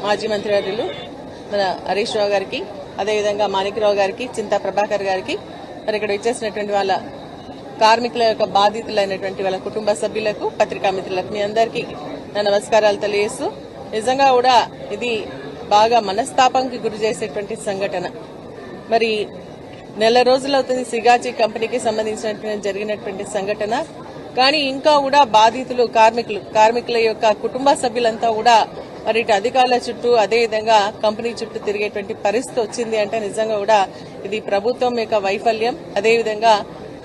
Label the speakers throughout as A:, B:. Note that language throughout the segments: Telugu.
A: మాజీ మంత్రివర్యులు మన హరీష్ రావు గారికి, అదేవిధంగా మాణిక్యరావు గారికి, చింతా ప్రభాకర్ గారికి, మరి ఇక్కడ ఇచ్చేసినటువంటి వాళ్ళ కార్మికుల యొక్క బాధితులైనటువంటి వాళ్ళ కుటుంబ సభ్యులకు, పత్రికా మిత్రులకు మీ అందరికీ నా నమస్కారాలు తెలియజేస్తూ, నిజంగా కూడా ఇది బాగా మనస్తాపంకి గురి చేసేటువంటి సంఘటన. మరి నెల రోజులవుతుంది సిగాచి కంపెనీకి సంబంధించినటువంటి జరిగినటువంటి సంఘటన. కానీ ఇంకా కూడా బాధితులు కార్మికుల యొక్క కుటుంబ సభ్యులంతా కూడా మరి ఇటు అధికారుల చుట్టూ, అదేవిధంగా కంపెనీ చుట్టూ తిరిగేటువంటి పరిస్థితి వచ్చింది అంటే నిజంగా కూడా ఇది ప్రభుత్వం యొక్క వైఫల్యం, అదేవిధంగా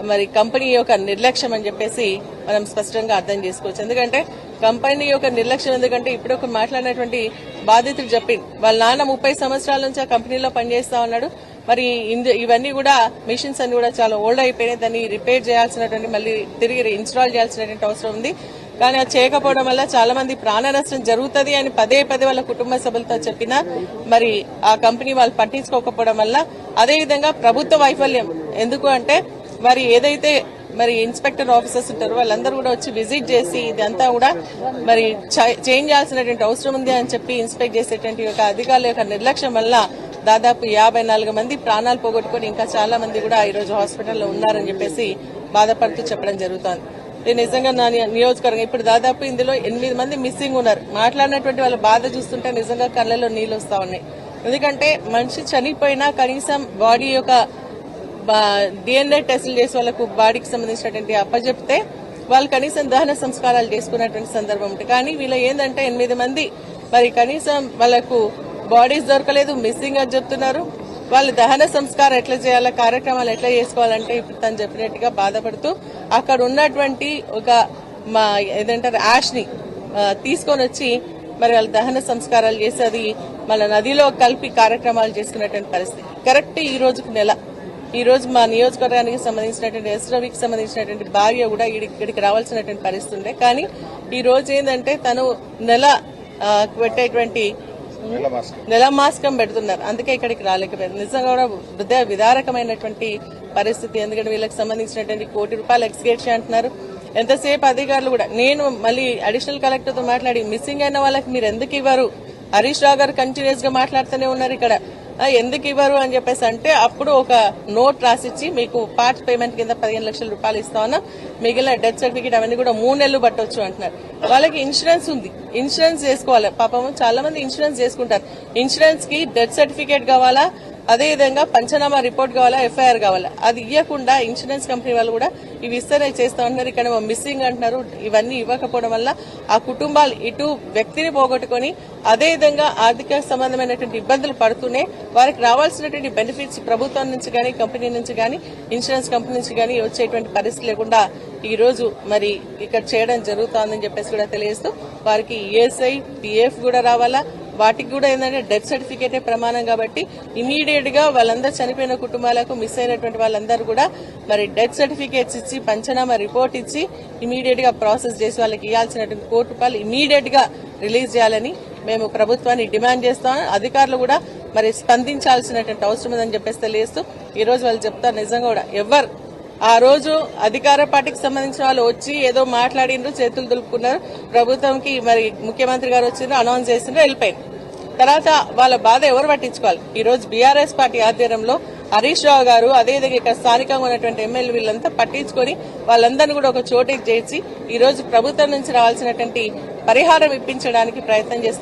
A: మరి కంపెనీ యొక్క నిర్లక్ష్యం అని చెప్పేసి మనం స్పష్టంగా అర్థం చేసుకోవచ్చు. ఎందుకంటే కంపెనీ యొక్క నిర్లక్ష్యం ఎందుకంటే ఇప్పుడు ఒక మాట్లాడినటువంటి బాధితుడు చెప్పింది, వాళ్ళ నాన్న 30 సంవత్సరాల నుంచి ఆ కంపెనీలో పనిచేస్తా ఉన్నాడు. మరి ఇవన్నీ కూడా మిషన్స్ అన్ని కూడా చాలా ఓల్డ్ అయిపోయినాయి, దాన్ని రిపేర్ చేయాల్సినటువంటి మళ్ళీ తిరిగి ఇన్స్టాల్ చేయాల్సినటువంటి అవసరం ఉంది. కానీ అది చేయకపోవడం వల్ల చాలా మంది ప్రాణ నష్టం జరుగుతుంది అని పదే వాళ్ళ కుటుంబ సభ్యులతో చెప్పినా మరి ఆ కంపెనీ వాళ్ళు పట్టించుకోకపోవడం వల్ల, అదేవిధంగా ప్రభుత్వ వైఫల్యం. ఎందుకు అంటే మరి ఏదైతే మరి ఇన్స్పెక్టర్ ఆఫీసర్స్ ఉంటారో వాళ్ళందరూ కూడా వచ్చి విజిట్ చేసి ఇదంతా కూడా మరి చేంజ్ చేయాల్సినటువంటి అవసరం ఉంది అని చెప్పి ఇన్స్పెక్ట్ చేసేటువంటి ఒక అధికారుల యొక్క నిర్లక్ష్యం వల్ల దాదాపు 54 మంది ప్రాణాలు పోగొట్టుకుని ఇంకా చాలా మంది కూడా ఈ రోజు హాస్పిటల్లో ఉన్నారని చెప్పేసి బాధపడుతూ చెప్పడం జరుగుతోంది. ఇది నిజంగా నా నియోజకవర్గం ఇప్పుడు దాదాపు ఇందులో 8 మంది మిస్సింగ్ ఉన్నారు. మాట్లాడినటువంటి వాళ్ళ బాధ చూస్తుంటే నిజంగా కళ్ళలో నీళ్లు వస్తా ఉన్నాయి. ఎందుకంటే మనిషి చనిపోయినా కనీసం బాడీ యొక్క DNA టెస్టులు చేసి వాళ్ళకు బాడీకి సంబంధించినటువంటి అప్పచెప్తే వాళ్ళు కనీసం దహన సంస్కారాలు చేసుకున్నటువంటి సందర్భం ఉంటుంది. కానీ వీళ్ళు ఏంటంటే 8 మంది మరి కనీసం వాళ్ళకు బాడీస్ దొరకలేదు, మిస్సింగ్ అని చెప్తున్నారు. వాళ్ళు దహన సంస్కారం ఎట్లా చేయాలా, కార్యక్రమాలు ఎట్లా చేసుకోవాలంటే ఇప్పుడు తను చెప్పినట్టుగా బాధపడుతూ అక్కడ ఉన్నటువంటి ఒక ఏదంటారు యాష్ ని తీసుకొని వచ్చి మరి వాళ్ళ దహన సంస్కారాలు చేసి అది మన నదిలో కలిపి కార్యక్రమాలు చేసుకున్నటువంటి పరిస్థితి. కరెక్ట్ ఈ రోజు మా నియోజకవర్గానికి సంబంధించినటువంటి ఎస్రవికి సంబంధించినటువంటి భార్య కూడా ఇక్కడికి రావాల్సినటువంటి పరిస్థితి ఉండే. కానీ ఈ రోజు ఏంటంటే తను పెట్టేటువంటి నెల మాస్కం పెడుతున్నారు, అందుకే ఇక్కడికి రాలేకపోయింది. నిజంగా కూడా హృదయ విదారకమైనటువంటి పరిస్థితి. ఎందుకంటే వీళ్ళకి సంబంధించినటువంటి ₹1 కోటి ఎక్స్గ్రేషన్ అంటున్నారు. ఎంతసేపు అధికారులు కూడా నేను మళ్ళీ అడిషనల్ కలెక్టర్ తో మాట్లాడి మిస్సింగ్ అయిన వాళ్ళకి మీరు ఎందుకు ఇవ్వరు, హరీష్ రావు గారు కంటిన్యూస్ గా మాట్లాడుతూనే ఉన్నారు ఇక్కడ, ఎందుకు ఇవ్వరు అని చెప్పేసి అంటే అప్పుడు ఒక నోట్ రాసిచ్చి మీకు పార్ట్ పేమెంట్ కింద 15 లక్షల రూపాయలు ఇస్తామన్నా, మిగిలిన డెత్ సర్టిఫికేట్ అవన్నీ కూడా 3 నెలలు పట్టొచ్చు అంటున్నారు. వాళ్ళకి ఇన్సూరెన్స్ ఉంది, ఇన్సూరెన్స్ చేసుకోవాలి. పాపం చాలా మంది ఇన్సూరెన్స్ చేసుకుంటారు. ఇన్సూరెన్స్ కి డెత్ సర్టిఫికేట్ కావాలా, అదేవిధంగా పంచనామా రిపోర్ట్ కావాలా, FIR కావాలా. అది ఇవ్వకుండా ఇన్సూరెన్స్ కంపెనీ వాళ్ళు కూడా ఇవి ఇస్తేనే చేస్తా ఉంటున్నారు. ఇక్కడ మిస్సింగ్ అంటున్నారు. ఇవన్నీ ఇవ్వకపోవడం వల్ల ఆ కుటుంబాలు ఇటు వ్యక్తిని పోగొట్టుకుని అదేవిధంగా ఆర్థిక సంబంధమైనటువంటి ఇబ్బందులు పడుతూనే వారికి రావాల్సినటువంటి బెనిఫిట్స్ ప్రభుత్వం నుంచి కానీ, కంపెనీ నుంచి కానీ, ఇన్సూరెన్స్ కంపెనీ నుంచి కానీ వచ్చేటువంటి పరిస్థితి లేకుండా ఈ రోజు మరి ఇక్కడ చేయడం జరుగుతోందని చెప్పేసి కూడా తెలియజేస్తూ వారికి ESI, PF కూడా రావాలా. వాటికి కూడా ఏంటంటే డెత్ సర్టిఫికేటే ప్రమాణం కాబట్టి ఇమీడియట్ గా వాళ్ళందరూ చనిపోయిన కుటుంబాలకు మిస్ అయినటువంటి వాళ్ళందరూ కూడా మరి డెత్ సర్టిఫికేట్స్ ఇచ్చి పంచనామా రిపోర్ట్ ఇచ్చి ఇమీడియట్ గా ప్రాసెస్ చేసి వాళ్ళకి ఇవ్వాల్సినటువంటి ₹1 కోటి ఇమీడియట్ గా రిలీజ్ చేయాలని మేము ప్రభుత్వాన్ని డిమాండ్ చేస్తాం. అధికారులు కూడా మరి స్పందించాల్సినటువంటి అవసరం ఉందని చెప్పేసి తెలియజేస్తూ ఈ రోజు వాళ్ళు చెప్తారు నిజంగా కూడా ఎవరు ఆ రోజు అధికార పార్టీకి సంబంధించిన వాళ్ళు వచ్చి ఏదో మాట్లాడిండ్రు, చేతులు దులుపుకున్నారు. ప్రభుత్వంకి మరి ముఖ్యమంత్రి గారు వచ్చిండ్రు, అనౌన్స్ చేసిండ్రు, వెళ్ళిపోయింది. తర్వాత వాళ్ళ బాధ ఎవరు పట్టించుకోవాలి? ఈ రోజు బీఆర్ఎస్ పార్టీ ఆధ్వర్యంలో హరీష్ రావు గారు అదేవిధంగా ఇక్కడ స్థానికంగా ఉన్నటువంటి ఎమ్మెల్యే వీళ్ళంతా పట్టించుకొని వాళ్ళందరినీ కూడా ఒక చోటికి చేర్చి ఈ రోజు ప్రభుత్వం నుంచి రావాల్సినటువంటి పరిహారం ఇప్పించడానికి ప్రయత్నం చేస్తున్నారు.